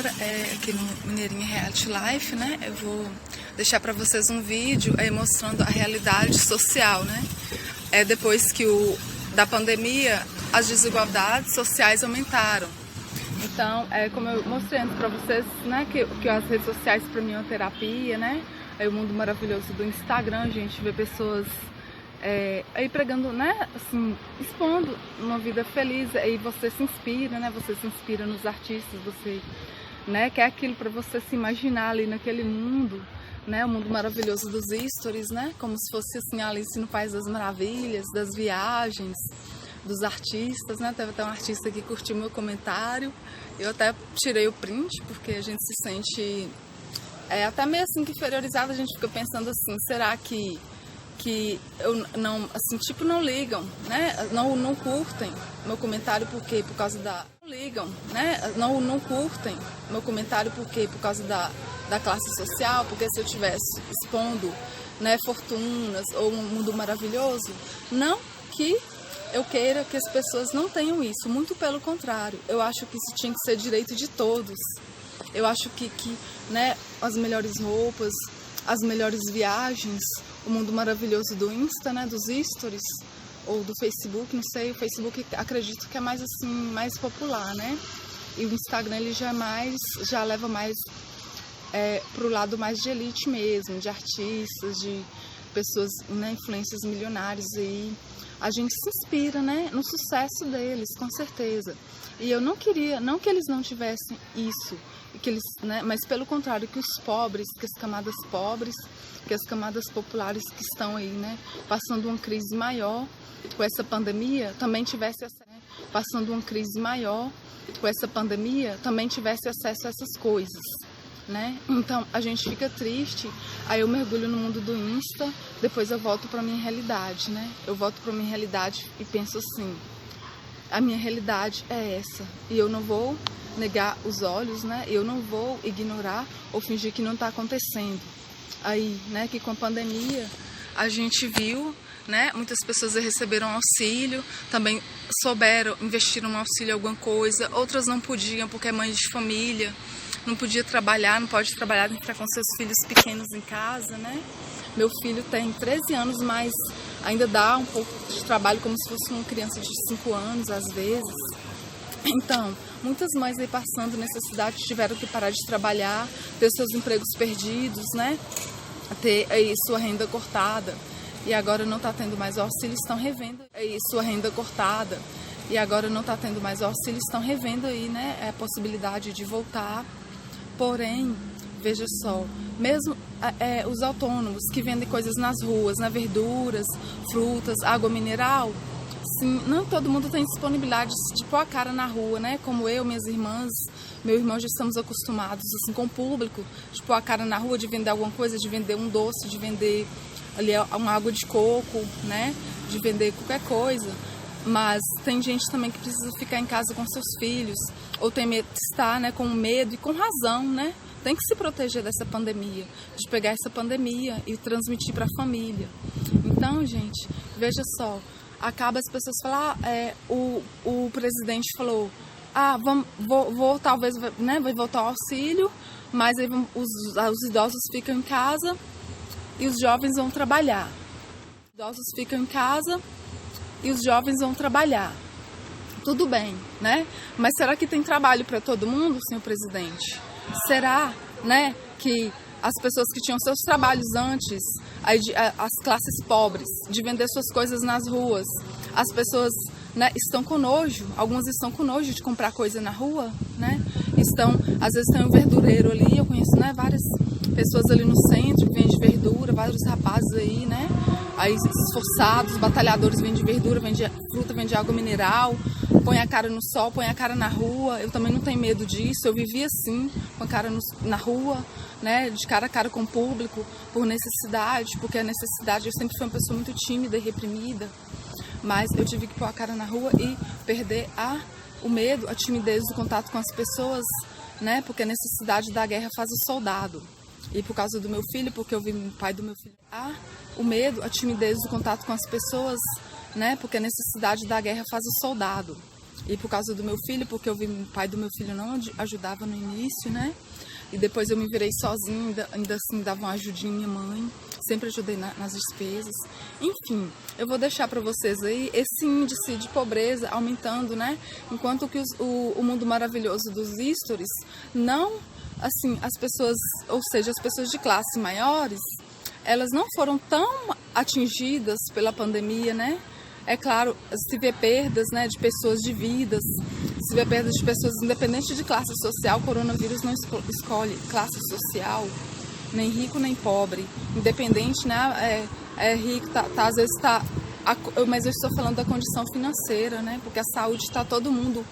agora aqui no Mineirinho Reality Life, né? Eu vou deixar para vocês um vídeo mostrando a realidade social, né? Depois que da pandemia, as desigualdades sociais aumentaram. Então, como eu mostrei antes para vocês, né? Que as redes sociais para mim é uma terapia, né? É o mundo maravilhoso do Instagram, a gente vê pessoas aí pregando, né, assim, expondo uma vida feliz, aí você se inspira, né, você se inspira nos artistas, você, né, quer aquilo para você se imaginar ali naquele mundo, né, o mundo maravilhoso dos stories, né, como se fosse assim, Alice no País das Maravilhas, das viagens, dos artistas, né, teve até um artista que curtiu meu comentário, eu até tirei o print, porque a gente se sente até meio assim que inferiorizado, a gente fica pensando assim, será que eu não, assim, tipo, não ligam, né? Não curtem meu comentário por quê? Por causa da... Não ligam, né? Não curtem meu comentário por quê? Por causa da classe social, porque se eu estivesse expondo, né, fortunas ou um mundo maravilhoso, não que eu queira que as pessoas não tenham isso, muito pelo contrário, eu acho que isso tinha que ser direito de todos. Eu acho que né, as melhores roupas, as melhores viagens, o mundo maravilhoso do Insta, né, dos stories, ou do Facebook, não sei, o Facebook acredito que é mais assim, mais popular, né, e o Instagram ele já leva mais pro lado mais de elite mesmo, de artistas, de pessoas, né, influências milionárias, e a gente se inspira, né, no sucesso deles, com certeza. E eu não queria, não que eles não tivessem isso, que eles, né, mas pelo contrário, que os pobres, que as camadas pobres, que as camadas populares que estão aí, né, passando uma crise maior com essa pandemia, também tivesse passando uma crise maior com essa pandemia, também tivesse acesso a essas coisas, né? Então a gente fica triste, aí eu mergulho no mundo do Insta, depois eu volto para minha realidade, né? Eu volto para minha realidade e penso assim, a minha realidade é essa, e eu não vou negar os olhos, né? Eu não vou ignorar ou fingir que não está acontecendo. Aí, né, que com a pandemia a gente viu, né, muitas pessoas receberam auxílio, também souberam investir no auxílio em alguma coisa, outras não podiam porque é mãe de família, não podia trabalhar, não pode trabalhar, tem que ficar com seus filhos pequenos em casa, né? Meu filho tem 13 anos, mas ainda dá um pouco de trabalho como se fosse uma criança de 5 anos, às vezes. Então, muitas mães aí passando necessidade tiveram que parar de trabalhar, ter seus empregos perdidos, né? Ter aí sua renda cortada. E agora não está tendo mais auxílio, estão revendo aí sua renda cortada. E agora não está tendo mais auxílio, estão revendo aí, né, a possibilidade de voltar. Porém, veja só, mesmo os autônomos que vendem coisas nas ruas, né, verduras, frutas, água mineral, sim, não todo mundo tem disponibilidade de pôr a cara na rua, né? Como eu, minhas irmãs, meu irmão, já estamos acostumados assim, com o público, de pôr a cara na rua, de vender alguma coisa, de vender um doce, de vender ali uma água de coco, né? De vender qualquer coisa. Mas tem gente também que precisa ficar em casa com seus filhos, ou tem medo de estar, né, com medo e com razão, né? Tem que se proteger dessa pandemia, de pegar essa pandemia e transmitir para a família. Então, gente, veja só, acaba as pessoas falar, o presidente falou, talvez, né, vai voltar o auxílio, mas aí os idosos ficam em casa e os jovens vão trabalhar. Os idosos ficam em casa e os jovens vão trabalhar. Tudo bem, né? Mas será que tem trabalho para todo mundo, senhor presidente? Será, né, que as pessoas que tinham seus trabalhos antes, as classes pobres, de vender suas coisas nas ruas, as pessoas, né, estão com nojo, algumas estão com nojo de comprar coisa na rua, né? Às vezes tem um verdureiro ali, eu conheço, né, várias pessoas ali no centro que vendem verdura, vários rapazes aí, né? Aí esforçados, batalhadores vendem verdura, vendem fruta, vendem água mineral, põe a cara no sol, põe a cara na rua. Eu também não tenho medo disso, eu vivi assim, com a cara na rua, né, de cara a cara com o público, por necessidade, porque a necessidade, eu sempre fui uma pessoa muito tímida e reprimida, mas eu tive que pôr a cara na rua e perder o medo, a timidez do contato com as pessoas, né, porque a necessidade da guerra faz o soldado. E por causa do meu filho, porque eu vi o pai do meu filho, o medo, a timidez do contato com as pessoas, né, porque a necessidade da guerra faz o soldado. E por causa do meu filho, porque eu vi o pai do meu filho não ajudava no início, né? E depois eu me virei sozinha, ainda assim dava uma ajudinha minha mãe. Sempre ajudei nas despesas. Enfim, eu vou deixar para vocês aí esse índice de pobreza aumentando, né? Enquanto que o mundo maravilhoso dos stories não, assim, as pessoas, ou seja, as pessoas de classe maiores, elas não foram tão atingidas pela pandemia, né? É claro, se vê perdas, né, de pessoas, de vidas, se vê perdas de pessoas independente de classe social. O coronavírus não escolhe classe social, nem rico nem pobre, independente, né, rico, às vezes mas eu estou falando da condição financeira, né, porque a saúde está todo mundo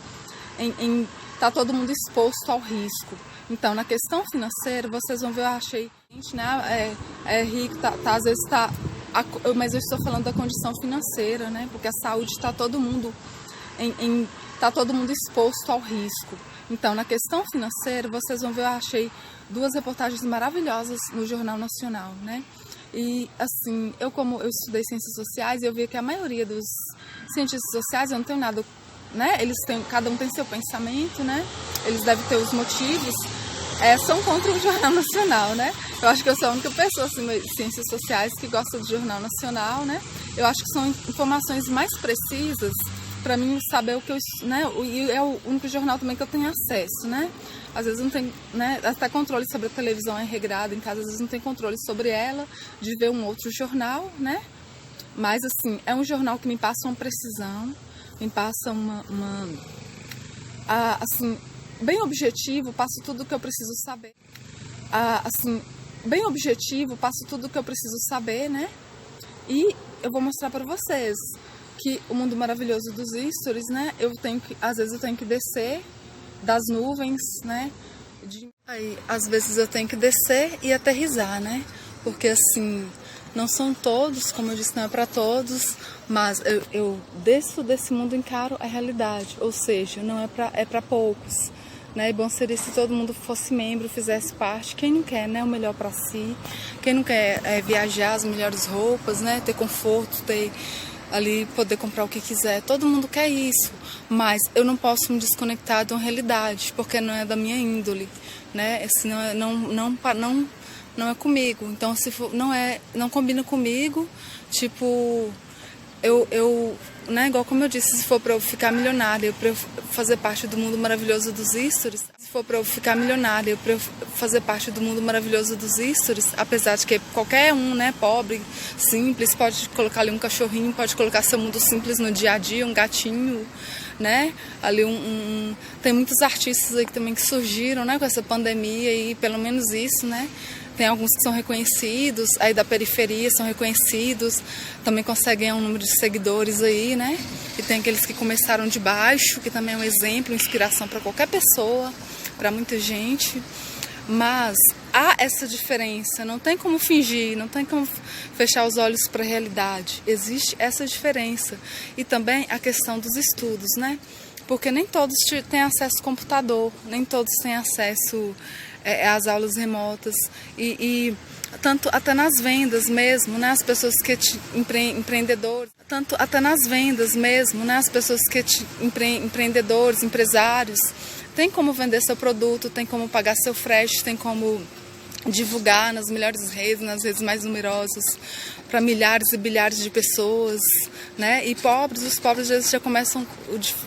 tá todo mundo exposto ao risco. Então, na questão financeira, vocês vão ver, eu achei, né, rico, às vezes mas eu estou falando da condição financeira, né, porque a saúde está todo mundo tá todo mundo exposto ao risco. Então, na questão financeira, vocês vão ver, eu achei 2 reportagens maravilhosas no Jornal Nacional, né? E, assim, como eu estudei Ciências Sociais, eu vi que a maioria dos cientistas sociais, eu não tenho nada, né? Cada um tem seu pensamento, né? Eles devem ter os motivos, são contra o Jornal Nacional, né? Eu acho que eu sou a única pessoa, assim, de Ciências Sociais que gosta do Jornal Nacional, né? Eu acho que são informações mais precisas para mim saber o que eu, né, e é o único jornal também que eu tenho acesso, né? Às vezes não tem, né, até controle sobre a televisão é regrado em casa, às vezes não tem controle sobre ela, de ver um outro jornal, né? Mas, assim, é um jornal que me passa uma precisão, me passa assim, bem objetivo, passo tudo o que eu preciso saber. Assim, bem objetivo, passo tudo o que eu preciso saber, né? E eu vou mostrar para vocês que o mundo maravilhoso dos stories, né? Às vezes eu tenho que descer das nuvens, né? Aí, às vezes eu tenho que descer e aterrissar, né? Porque, assim, não são todos, como eu disse, não é para todos, mas eu desço desse mundo e encaro a realidade, ou seja, não é para poucos, né? E bom seria se todo mundo fosse membro, fizesse parte. Quem não quer, né, o melhor para si, quem não quer viajar, as melhores roupas, né, ter conforto, ter ali poder comprar o que quiser, todo mundo quer isso, mas eu não posso me desconectar de uma realidade, porque não é da minha índole, né? Esse não é comigo. Então, se for, não combina comigo, tipo, né, igual como eu disse, se for para eu ficar milionária, para eu fazer parte do mundo maravilhoso dos stories, se for para eu ficar milionária, para eu fazer parte do mundo maravilhoso dos stories, apesar de que qualquer um, né, pobre, simples, pode colocar ali um cachorrinho, pode colocar seu mundo simples no dia a dia, um gatinho, né, ali tem muitos artistas aí também que surgiram, né, com essa pandemia e pelo menos isso, né. Tem alguns que são reconhecidos, aí da periferia são reconhecidos, também conseguem um número de seguidores aí, né? E tem aqueles que começaram de baixo, que também é um exemplo, inspiração para qualquer pessoa, para muita gente. Mas há essa diferença, não tem como fingir, não tem como fechar os olhos para a realidade. Existe essa diferença. E também a questão dos estudos, né? Porque nem todos têm acesso ao computador, nem todos têm acesso às aulas remotas e tanto até nas vendas mesmo, né, as pessoas que empreendedores, tanto até nas vendas mesmo, né, as pessoas que empreendedores, empresários, tem como vender seu produto, tem como pagar seu frete, tem como divulgar nas melhores redes, nas redes mais numerosas, para milhares e bilhares de pessoas, né? E os pobres às vezes já começam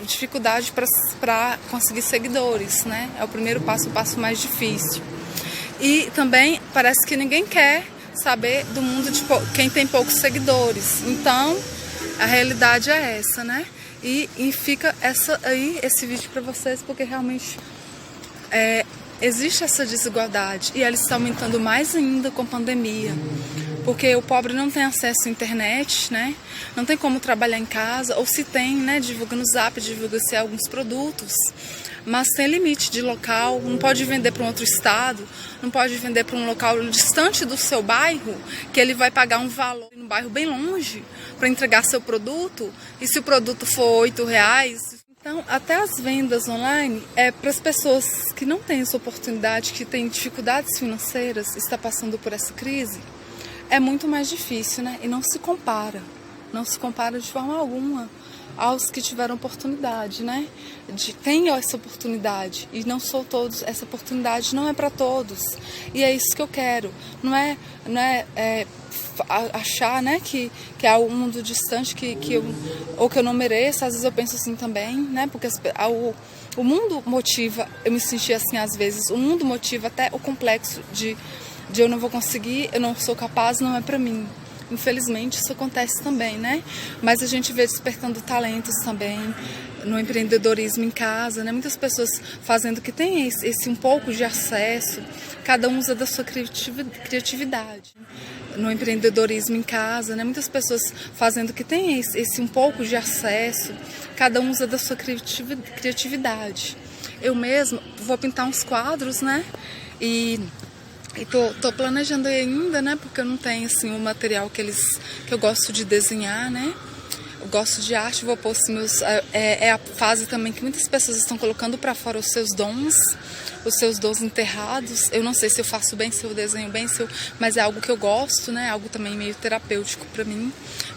dificuldade para conseguir seguidores, né? É o primeiro passo, o passo mais difícil. E também parece que ninguém quer saber do mundo de quem tem poucos seguidores. Então, a realidade é essa, né? E fica esse vídeo para vocês, porque realmente existe essa desigualdade e ela está aumentando mais ainda com a pandemia, porque o pobre não tem acesso à internet, né? Não tem como trabalhar em casa, ou se tem, né, divulga no Zap, divulga-se alguns produtos, mas tem limite de local, não pode vender para um outro estado, não pode vender para um local distante do seu bairro, que ele vai pagar um valor num bairro bem longe para entregar seu produto, e se o produto for R$8, então, até as vendas online, para as pessoas que não têm essa oportunidade, que têm dificuldades financeiras, está passando por essa crise, é muito mais difícil, né? E não se compara de forma alguma aos que tiveram oportunidade, né? Tenham essa oportunidade, e não são todos, essa oportunidade não é para todos, e é isso que eu quero, não é achar, né, que é um mundo distante, ou que eu não mereço. Às vezes eu penso assim também, né, porque o mundo motiva, eu me senti assim às vezes, o mundo motiva até o complexo de eu não vou conseguir, eu não sou capaz, não é para mim. Infelizmente isso acontece também, né? Mas a gente vê despertando talentos também no empreendedorismo em casa, né? Muitas pessoas fazendo que tem esse um pouco de acesso, cada um usa da sua criatividade. No empreendedorismo em casa, né? Muitas pessoas fazendo que tem esse um pouco de acesso, cada um usa da sua criatividade. Eu mesma vou pintar uns quadros, né? E tô planejando ainda, né? Porque eu não tenho assim o material que eu gosto de desenhar, né? Eu gosto de arte, vou pôr assim, é a fase também que muitas pessoas estão colocando para fora os seus dons enterrados. Eu não sei se eu faço bem, se eu desenho bem, mas é algo que eu gosto, né? Algo também meio terapêutico para mim.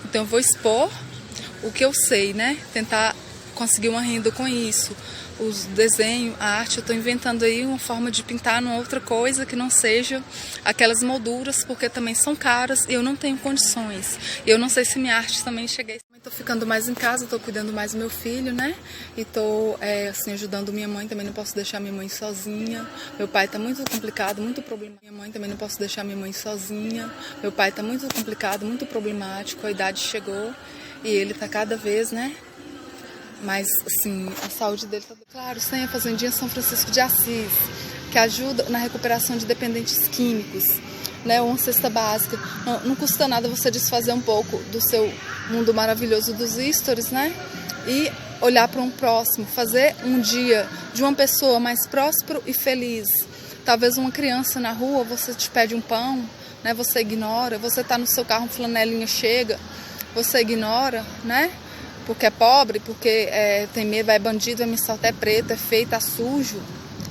Então eu vou expor o que eu sei, né? Tentar conseguir uma renda com isso. Os desenhos, a arte, eu estou inventando aí uma forma de pintar numa outra coisa que não seja aquelas molduras, porque também são caras e eu não tenho condições. E eu não sei se minha arte também cheguei. Estou ficando mais em casa, estou cuidando mais do meu filho, né? E estou assim, ajudando minha mãe, também não posso deixar minha mãe sozinha. Meu pai está muito complicado, muito problemático. Minha mãe também não posso deixar minha mãe sozinha. Meu pai está muito complicado, muito problemático, a idade chegou e ele está cada vez, né? Mas, assim, a saúde dele está... Claro, tem a Fazendinha São Francisco de Assis, que ajuda na recuperação de dependentes químicos, né? Uma cesta básica. Não custa nada você desfazer um pouco do seu mundo maravilhoso dos stories, né? E olhar para um próximo, fazer um dia de uma pessoa mais próspero e feliz. Talvez uma criança na rua, você te pede um pão, né? Você ignora. Você está no seu carro, flanelinha chega, você ignora, né? Porque é pobre, porque tem medo, é bandido, é assaltar, é preto, é feio, tá sujo.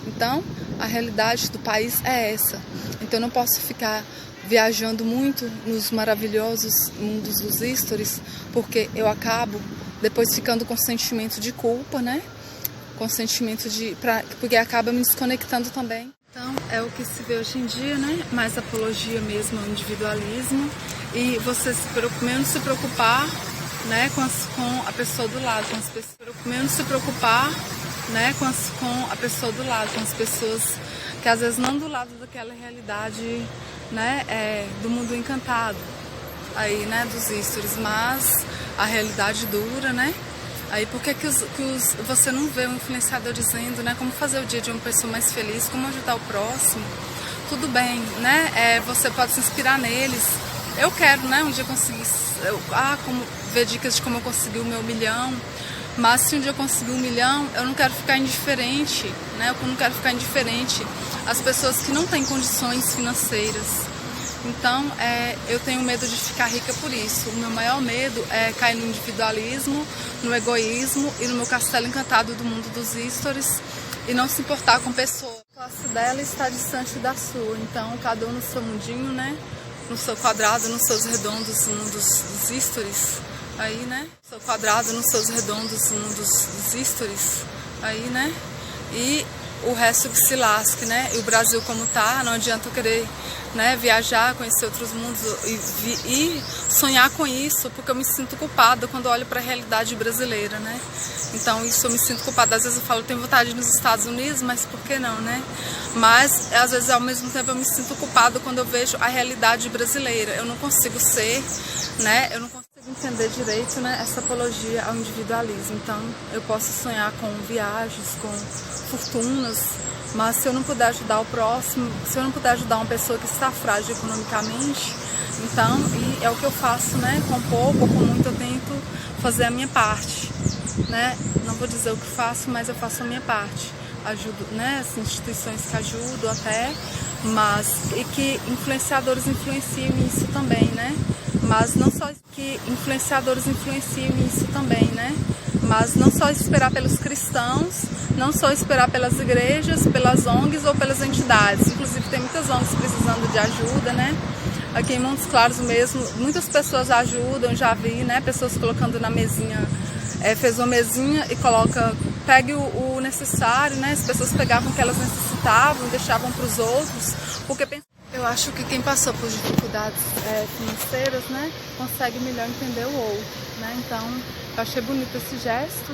Então, a realidade do país é essa. Então, eu não posso ficar viajando muito nos maravilhosos mundos dos stories, porque eu acabo depois ficando com sentimento de culpa, né? Com sentimento porque acaba me desconectando também. Então, é o que se vê hoje em dia, né? Mais apologia mesmo ao individualismo. E você menos se preocupar, né, com a pessoa do lado, menos se preocupar, né, com a pessoa do lado, com as pessoas que às vezes não do lado daquela realidade, né, do mundo encantado, aí, né, dos stories, mas a realidade dura, né? Aí por que você não vê um influenciador dizendo, né, como fazer o dia de uma pessoa mais feliz, como ajudar o próximo? Tudo bem, né? Você pode se inspirar neles. Eu quero, né, um dia conseguir, ver dicas de como eu consegui o meu 1 milhão, mas se um dia eu conseguir 1 milhão, eu não quero ficar indiferente, né? Eu não quero ficar indiferente às pessoas que não têm condições financeiras. Então, eu tenho medo de ficar rica por isso. O meu maior medo é cair no individualismo, no egoísmo e no meu castelo encantado do mundo dos stories e não se importar com pessoas. A classe dela está distante da sua, então cada um no seu mundinho, né? No seu quadrado, nos seus redondos, no mundo dos stories, aí, né? No seu quadrado, nos seus redondos, no mundo dos stories, aí, né? E o resto que se lasque, né? E o Brasil como tá, não adianta eu querer, né, viajar, conhecer outros mundos e sonhar com isso, porque eu me sinto culpada quando olho para a realidade brasileira, né? Então isso eu me sinto culpada. Às vezes eu falo, eu tenho vontade de ir nos Estados Unidos, mas por que não, né? Mas às vezes ao mesmo tempo eu me sinto culpada quando eu vejo a realidade brasileira. Eu não consigo ser, né? Eu não consigo entender direito, né, essa apologia ao individualismo. Então eu posso sonhar com viagens, com fortunas, mas se eu não puder ajudar o próximo, se eu não puder ajudar uma pessoa que está frágil economicamente, então, e é o que eu faço, né, com pouco ou com muito, eu tento fazer a minha parte, né, não vou dizer o que faço, mas eu faço a minha parte, ajudo, né, as instituições que ajudam até, mas, e que influenciadores influenciam isso também, né, mas não só que influenciadores influenciam isso também, né, mas não só esperar pelos cristãos, não só esperar pelas igrejas, pelas ONGs ou pelas entidades. Inclusive tem muitas ONGs precisando de ajuda, né? Aqui em Montes Claros mesmo, muitas pessoas ajudam, já vi, né? Pessoas colocando na mesinha fez uma mesinha e pegue o necessário, né? As pessoas pegavam o que elas necessitavam, deixavam para os outros, porque eu acho que quem passou por dificuldades financeiras, né, consegue melhor entender o outro, né? Então, eu achei bonito esse gesto.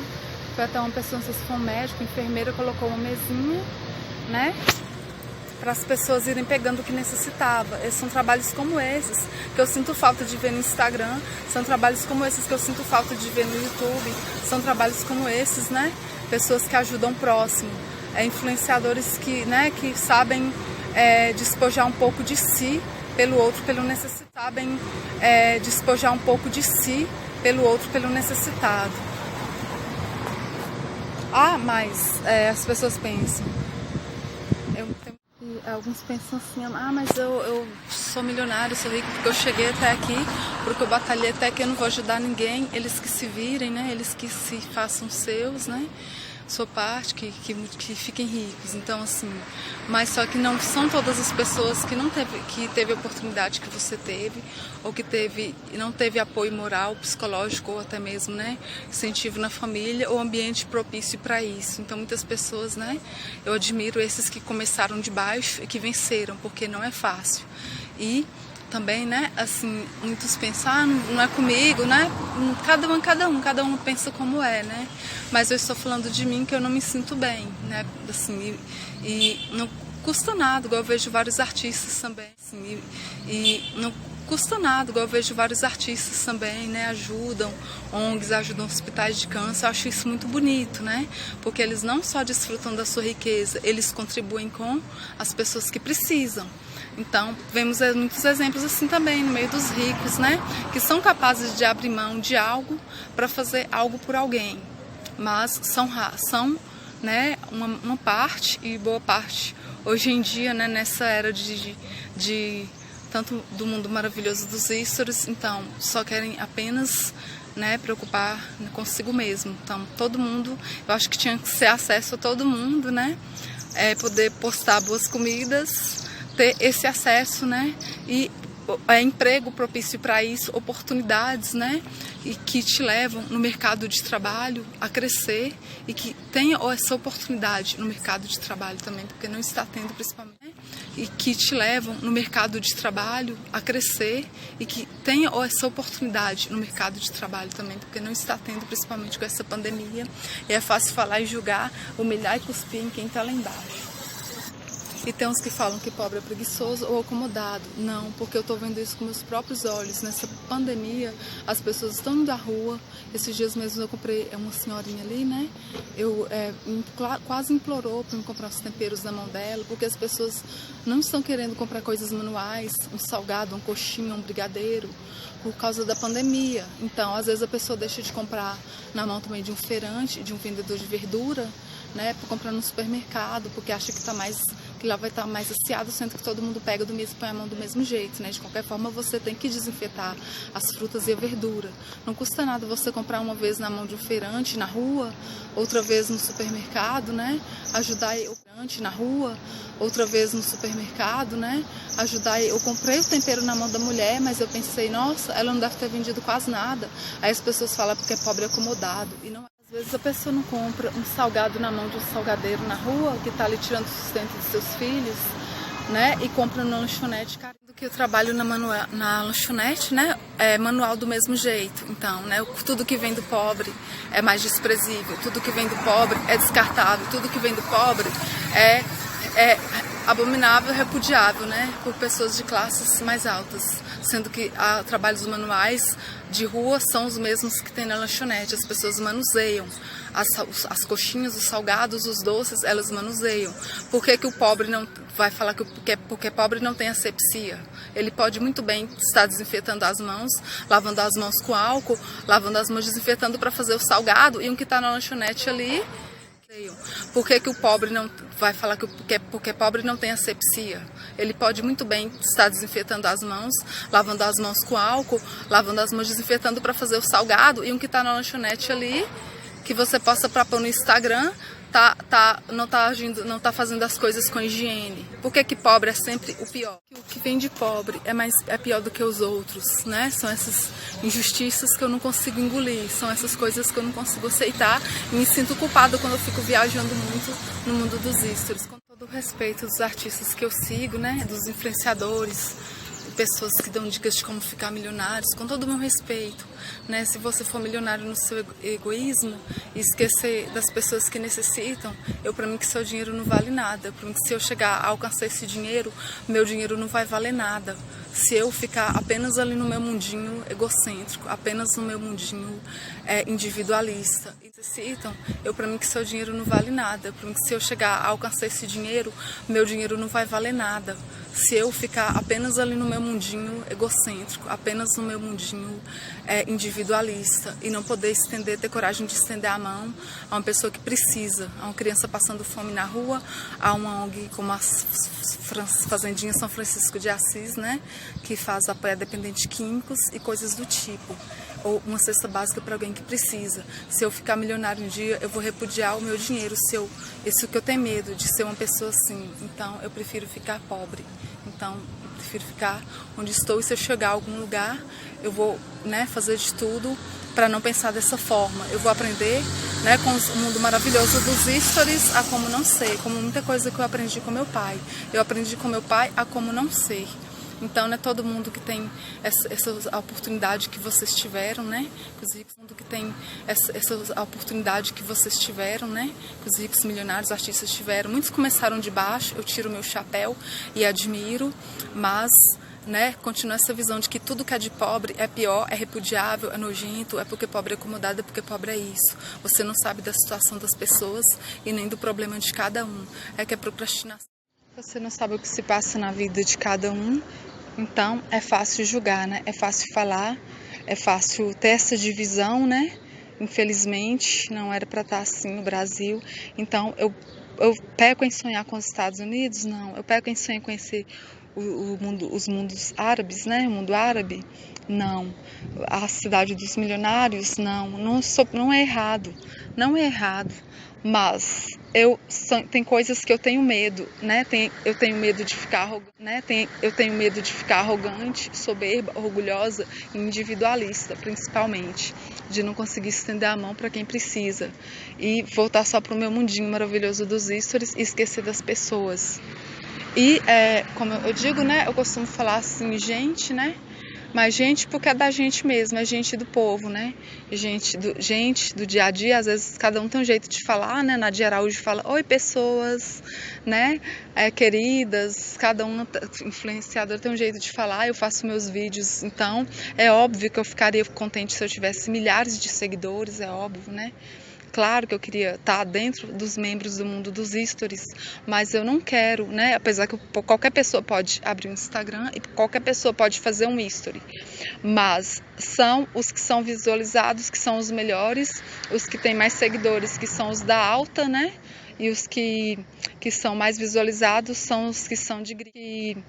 Foi até uma pessoa, não sei se foi um médico, enfermeira, colocou uma mesinha, né, para as pessoas irem pegando o que necessitava. São trabalhos como esses que eu sinto falta de ver no Instagram, são trabalhos como esses que eu sinto falta de ver no YouTube, são trabalhos como esses, né, pessoas que ajudam o próximo, influenciadores que, né, que sabem despojar um pouco de si pelo outro, pelo necessitado, sabem despojar um pouco de si pelo outro, pelo necessitado. Mas as pessoas pensam, alguns pensam assim, mas eu sou milionário, sou rico porque eu cheguei até aqui, porque eu batalhei até aqui, eu não vou ajudar ninguém, eles que se virem, né? Eles que se façam seus, né? Sua parte, que fiquem ricos. Então, assim, mas só que não são todas as pessoas que teve a oportunidade que você teve, ou que não teve apoio moral, psicológico, ou até mesmo, né, incentivo na família, ou ambiente propício para isso. Então, muitas pessoas, né, eu admiro esses que começaram de baixo e que venceram, porque não é fácil. E também, né, assim, muitos pensam, não é comigo, né, cada um pensa como é, né, mas eu estou falando de mim que eu não me sinto bem, né, assim, e não custa nada, igual eu vejo vários artistas também, assim, e não custa nada, igual eu vejo vários artistas também, né, ajudam ONGs, ajudam hospitais de câncer. Eu acho isso muito bonito, né, porque eles não só desfrutam da sua riqueza, eles contribuem com as pessoas que precisam. Então, vemos muitos exemplos assim também no meio dos ricos, né, que são capazes de abrir mão de algo para fazer algo por alguém, mas são né, uma parte, e boa parte hoje em dia, né, nessa era de tanto do mundo maravilhoso dos stories, então só querem apenas, né, preocupar consigo mesmo. Então todo mundo, eu acho que tinha que ser acesso a todo mundo, né, poder postar boas comidas, ter esse acesso, né, e emprego propício para isso, oportunidades, né, e que te levam no mercado de trabalho a crescer, e que tenha essa oportunidade no mercado de trabalho também, porque não está tendo principalmente, né, e que te levam no mercado de trabalho a crescer, e que tenha essa oportunidade no mercado de trabalho também, porque não está tendo principalmente com essa pandemia, e é fácil falar e julgar, humilhar e cuspir em quem está lá embaixo. E tem uns que falam que pobre é preguiçoso ou acomodado. Não, porque eu estou vendo isso com meus próprios olhos. Nessa pandemia, as pessoas estão indo à rua. Esses dias mesmo eu comprei uma senhorinha ali, né? Quase implorou para me comprar os temperos na mão dela, porque as pessoas não estão querendo comprar coisas manuais, um salgado, uma coxinha, um brigadeiro, por causa da pandemia. Então, às vezes a pessoa deixa de comprar na mão também de um feirante, de um vendedor de verdura, né, para comprar no supermercado, porque acha que lá vai estar mais aciado, sendo que todo mundo pega do mesmo, põe a mão do mesmo jeito, né? De qualquer forma, você tem que desinfetar as frutas e a verdura. Não custa nada você comprar uma vez na mão de um feirante na rua, outra vez no supermercado, né? Ajudar o feirante na rua, outra vez no supermercado, né? Ajudar. Eu comprei o tempero na mão da mulher, mas eu pensei, nossa, ela não deve ter vendido quase nada. Aí as pessoas falam porque é pobre e acomodado, e não. Às vezes a pessoa não compra um salgado na mão de um salgadeiro na rua, que está ali tirando o sustento dos seus filhos, né? E compra na lanchonete, cara. Do que eu trabalho na lanchonete, né? É manual do mesmo jeito. Então, né? Tudo que vem do pobre é mais desprezível, tudo que vem do pobre é descartável, tudo que vem do pobre é abominável, repudiável, né? Por pessoas de classes mais altas. Sendo que trabalhos manuais de rua são os mesmos que tem na lanchonete. As pessoas manuseiam as coxinhas, os salgados, os doces, elas manuseiam. Por que o pobre não vai falar porque pobre não tem asepsia? Ele pode muito bem estar desinfetando as mãos, lavando as mãos com álcool, lavando as mãos, desinfetando para fazer o salgado, e um que está na lanchonete ali. Por que o pobre não vai falar porque pobre não tem asepsia? Ele pode muito bem estar desinfetando as mãos, lavando as mãos com álcool, lavando as mãos, desinfetando para fazer o salgado, e um que está na lanchonete ali, que você posta para pôr no Instagram, não tá agindo, não tá fazendo as coisas com higiene. Por que pobre é sempre o pior? O que vem de pobre é pior do que os outros, né? São essas injustiças que eu não consigo engolir, são essas coisas que eu não consigo aceitar e me sinto culpada quando eu fico viajando muito no mundo dos stories. Com todo o respeito dos artistas que eu sigo, né? Dos influenciadores, pessoas que dão dicas de como ficar milionários, com todo o meu respeito, né? Se você for milionário no seu egoísmo e esquecer das pessoas que necessitam, para mim que seu dinheiro não vale nada. Para mim que se eu chegar a alcançar esse dinheiro, meu dinheiro não vai valer nada. Se eu ficar apenas ali no meu mundinho egocêntrico, apenas no meu mundinho individualista, necessitam, para mim que seu dinheiro não vale nada. Para mim que se eu chegar a alcançar esse dinheiro, meu dinheiro não vai valer nada. Se eu ficar apenas ali no meu mundinho egocêntrico, apenas no meu mundinho individualista e não poder ter coragem de estender a mão a uma pessoa que precisa, a uma criança passando fome na rua, a uma ONG como as Fazendinhas São Francisco de Assis, né, que faz apoio a dependentes químicos e coisas do tipo, ou uma cesta básica para alguém que precisa. Se eu ficar milionário um dia, eu vou repudiar o meu dinheiro, isso que eu tenho medo de ser uma pessoa assim. Então eu prefiro ficar pobre. Então eu prefiro ficar onde estou, e se eu chegar a algum lugar, eu vou, né, fazer de tudo para não pensar dessa forma. Eu vou aprender, né, com o mundo maravilhoso dos stories a como não ser, como muita coisa que eu aprendi com meu pai. Eu aprendi com meu pai a como não ser. Então, não é todo mundo que tem essa oportunidade que vocês tiveram, né? Os ricos, mundo que tem essa oportunidade que vocês tiveram, né? Que os ricos milionários, artistas tiveram. Muitos começaram de baixo, eu tiro meu chapéu e admiro, mas, né, continua essa visão de que tudo que é de pobre é pior, é repudiável, é nojento, é porque pobre é acomodado, é porque pobre é isso. Você não sabe da situação das pessoas e nem do problema de cada um. É que é procrastinação. Você não sabe o que se passa na vida de cada um. Então, é fácil julgar, né? É fácil falar, é fácil ter essa divisão, né? Infelizmente, não era para estar assim no Brasil. Então, eu pego em sonhar com os Estados Unidos? Não. Eu pego em sonhar em conhecer os mundos árabes, né? O mundo árabe? Não. A cidade dos milionários? Não. Não é errado. Não é errado. Mas tem coisas que eu tenho medo, né? Eu tenho medo de ficar arrogante, né? Eu tenho medo de ficar arrogante, soberba, orgulhosa e individualista, principalmente, de não conseguir estender a mão para quem precisa e voltar só para o meu mundinho maravilhoso dos stories e esquecer das pessoas. E como eu digo, né? Eu costumo falar assim, gente, né? Mas gente, porque é da gente mesmo, é gente do povo, né? Gente do dia a dia, às vezes cada um tem um jeito de falar, né? Nadia Araújo fala, oi pessoas, né? Queridas, cada um influenciador tem um jeito de falar, eu faço meus vídeos, então é óbvio que eu ficaria contente se eu tivesse milhares de seguidores, é óbvio, né? Claro que eu queria estar dentro dos membros do mundo dos stories, mas eu não quero, né? Apesar que qualquer pessoa pode abrir um Instagram e qualquer pessoa pode fazer um story, mas são os que são visualizados, que são os melhores, os que têm mais seguidores, que são os da alta, né? E os que são mais visualizados são os que são de grife,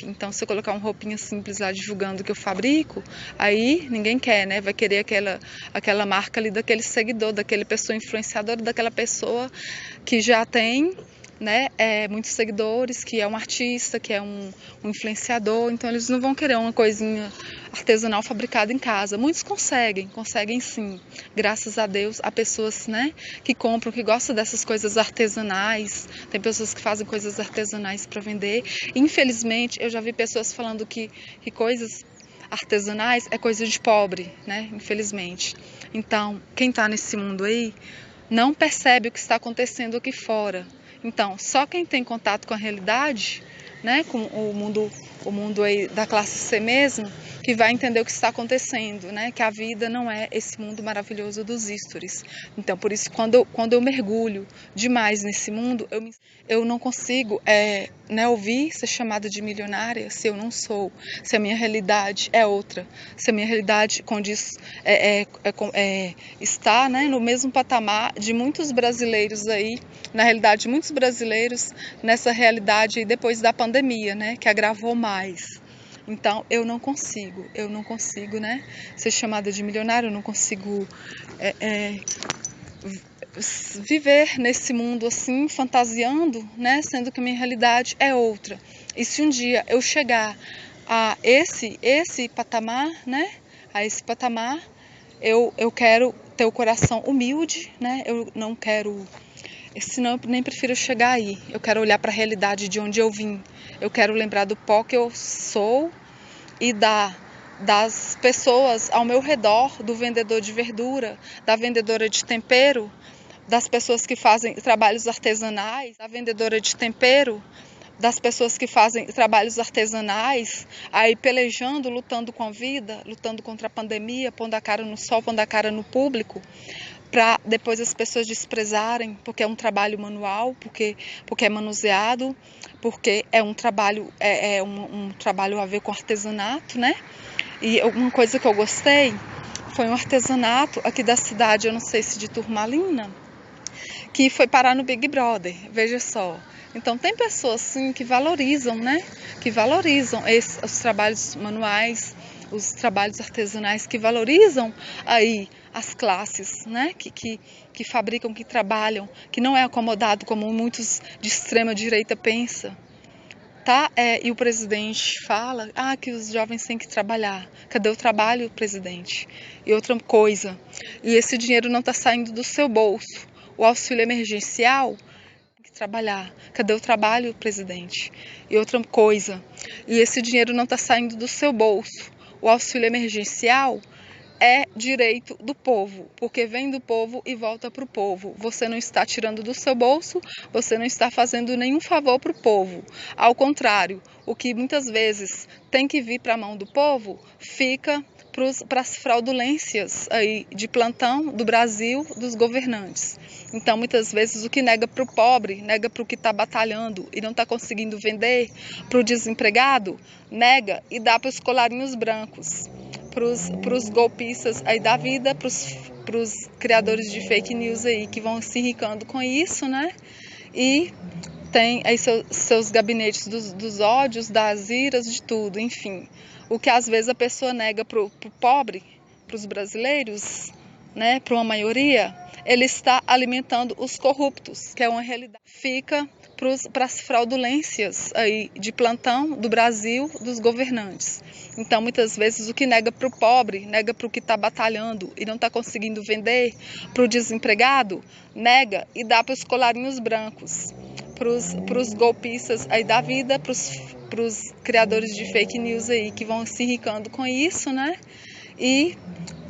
Então, se eu colocar uma roupinha simples lá divulgando o que eu fabrico, aí ninguém quer, né? Vai querer aquela marca ali daquele seguidor, daquele pessoa influenciadora, daquela pessoa que já tem, né, muitos seguidores, que é um artista, que é um influenciador, então eles não vão querer uma coisinha artesanal fabricada em casa. Muitos conseguem sim, graças a Deus, há pessoas, né, que compram, que gostam dessas coisas artesanais, tem pessoas que fazem coisas artesanais para vender. Infelizmente, eu já vi pessoas falando que coisas artesanais é coisa de pobre, né, infelizmente. Então, quem está nesse mundo aí não percebe o que está acontecendo aqui fora. Então, só quem tem contato com a realidade, né, com o mundo aí da classe C mesmo, que vai entender o que está acontecendo, né, que a vida não é esse mundo maravilhoso dos stories. Então, por isso, quando eu mergulho demais nesse mundo, eu não consigo né, ouvir ser chamada de milionária se eu não sou, se a minha realidade é outra, se a minha realidade está, né, no mesmo patamar de muitos brasileiros aí, na realidade, muitos brasileiros nessa realidade aí depois da pandemia, né, que agravou mais. Então eu não consigo, né, ser chamada de milionária, eu não consigo viver nesse mundo assim, fantasiando, né, sendo que a minha realidade é outra. E se um dia eu chegar a esse patamar, né, a esse patamar, eu quero ter o coração humilde, né, eu não quero, senão eu nem prefiro chegar aí. Eu quero olhar para a realidade de onde eu vim, eu quero lembrar do pó que eu sou e das pessoas ao meu redor, do vendedor de verdura, da vendedora de tempero, das pessoas que fazem trabalhos artesanais, da vendedora de tempero, das pessoas que fazem trabalhos artesanais, aí pelejando, lutando com a vida, lutando contra a pandemia, pondo a cara no sol, pondo a cara no público, para depois as pessoas desprezarem, porque é um trabalho manual, porque é manuseado, porque é um trabalho, um trabalho a ver com artesanato, né? E uma coisa que eu gostei foi um artesanato aqui da cidade, eu não sei se de Turmalina, que foi parar no Big Brother, veja só. Então tem pessoas assim que valorizam, né? Que valorizam os trabalhos manuais, os trabalhos artesanais, que valorizam aí as classes, né? Que fabricam, que trabalham, que não é acomodado como muitos de extrema direita pensam. Tá? E o presidente fala que os jovens têm que trabalhar. Cadê o trabalho, presidente? E outra coisa, e esse dinheiro não está saindo do seu bolso. O auxílio emergencial tem que trabalhar. Cadê o trabalho, presidente? E outra coisa, e esse dinheiro não está saindo do seu bolso. O auxílio emergencial é direito do povo, porque vem do povo e volta para o povo. Você não está tirando do seu bolso, você não está fazendo nenhum favor para o povo. Ao contrário, o que muitas vezes tem que vir para a mão do povo, fica para as fraudulências aí de plantão do Brasil, dos governantes. Então, muitas vezes, o que nega para o pobre, nega para o que está batalhando e não está conseguindo vender, para o desempregado, nega e dá para os colarinhos brancos, para os golpistas aí da vida, para os criadores de fake news aí que vão se enricando com isso, né? E tem aí seus gabinetes dos ódios, das iras, de tudo, enfim. O que às vezes a pessoa nega para o pobre, para os brasileiros, né, para uma maioria, ele está alimentando os corruptos, que é uma realidade. Fica para as fraudulências aí de plantão do Brasil, dos governantes. Então, muitas vezes, o que nega para o pobre, nega para o que está batalhando e não está conseguindo vender, para o desempregado, nega e dá para os colarinhos brancos, para os golpistas aí da vida, para os criadores de fake news aí que vão se enricando com isso, né? E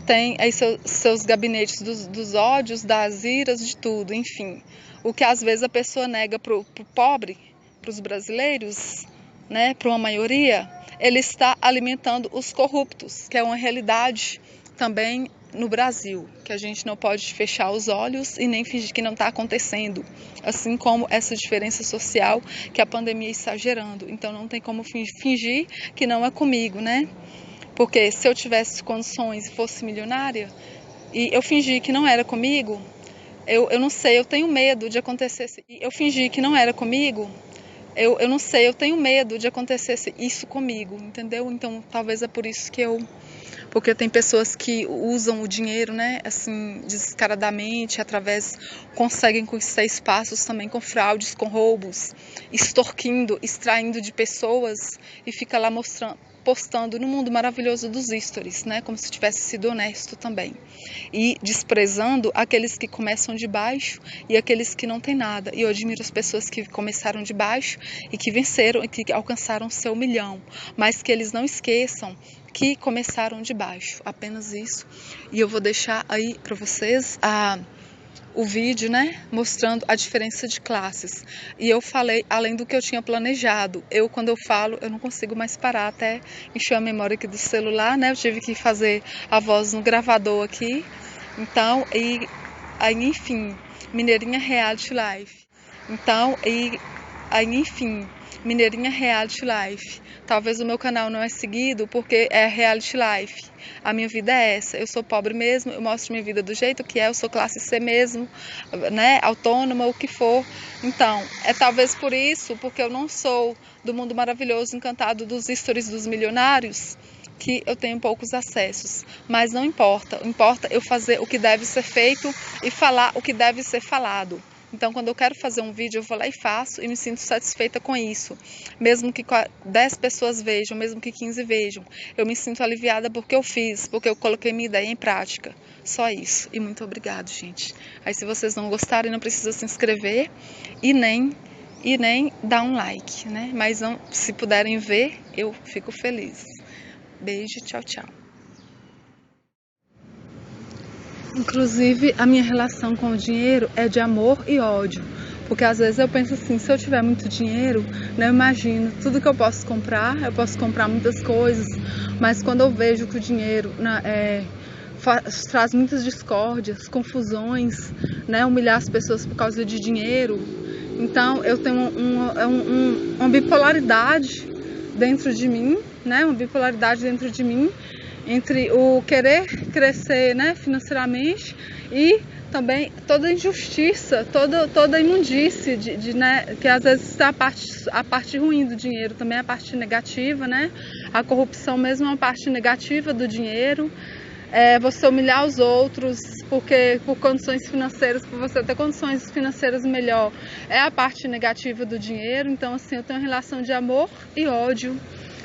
tem aí seus gabinetes dos ódios, das iras, de tudo, enfim. O que às vezes a pessoa nega para o pobre, para os brasileiros, né, para uma maioria, ele está alimentando os corruptos, que é uma realidade também no Brasil, que a gente não pode fechar os olhos e nem fingir que não está acontecendo, assim como essa diferença social que a pandemia está gerando. Então não tem como fingir que não é comigo, né? Porque se eu tivesse condições e fosse milionária e eu fingir que não era comigo, eu não sei, eu tenho medo de acontecer. Eu fingi que não era comigo, eu não sei, eu tenho medo de acontecer isso comigo, entendeu? Então talvez é por isso que porque tem pessoas que usam o dinheiro, né, assim, descaradamente, conseguem conquistar espaços também com fraudes, com roubos, extorquindo, extraindo de pessoas e fica lá postando no mundo maravilhoso dos stories, né, como se tivesse sido honesto também. E desprezando aqueles que começam de baixo e aqueles que não têm nada. E eu admiro as pessoas que começaram de baixo e que venceram e que alcançaram seu 1 milhão, mas que eles não esqueçam que começaram de baixo, apenas isso. E eu vou deixar aí para vocês o vídeo, né, mostrando a diferença de classes. E eu falei além do que eu tinha planejado. Quando eu falo, eu não consigo mais parar, até encher a memória aqui do celular, né? Eu tive que fazer a voz no gravador aqui. Então, aí, enfim, Mineirinha Reality Life. Então, Aí, enfim, Mineirinha Reality Life. Talvez o meu canal não é seguido porque é Reality Life. A minha vida é essa. Eu sou pobre mesmo, eu mostro minha vida do jeito que é, eu sou classe C mesmo, né? Autônoma, o que for. Então, é talvez por isso, porque eu não sou do mundo maravilhoso, encantado dos stories dos milionários, que eu tenho poucos acessos. Mas não importa. Importa eu fazer o que deve ser feito e falar o que deve ser falado. Então, quando eu quero fazer um vídeo, eu vou lá e faço e me sinto satisfeita com isso. Mesmo que 10 pessoas vejam, mesmo que 15 vejam, eu me sinto aliviada porque eu fiz, porque eu coloquei minha ideia em prática. Só isso. E muito obrigado, gente. Aí, se vocês não gostarem, não precisa se inscrever e nem dar um like, né? Mas não, se puderem ver, eu fico feliz. Beijo, tchau, tchau. Inclusive, a minha relação com o dinheiro é de amor e ódio. Porque às vezes eu penso assim, se eu tiver muito dinheiro, né, eu imagino tudo que eu posso comprar muitas coisas, mas quando eu vejo que o dinheiro traz muitas discórdias, confusões, né, humilhar as pessoas por causa de dinheiro, então eu tenho uma bipolaridade dentro de mim, né, entre o querer crescer, né, financeiramente e também toda a injustiça, toda a imundície, né, que às vezes é a parte ruim do dinheiro, também a parte negativa, né, a corrupção mesmo é uma parte negativa do dinheiro, você humilhar os outros porque por condições financeiras, por você ter condições financeiras melhor, é a parte negativa do dinheiro. Então assim, eu tenho uma relação de amor e ódio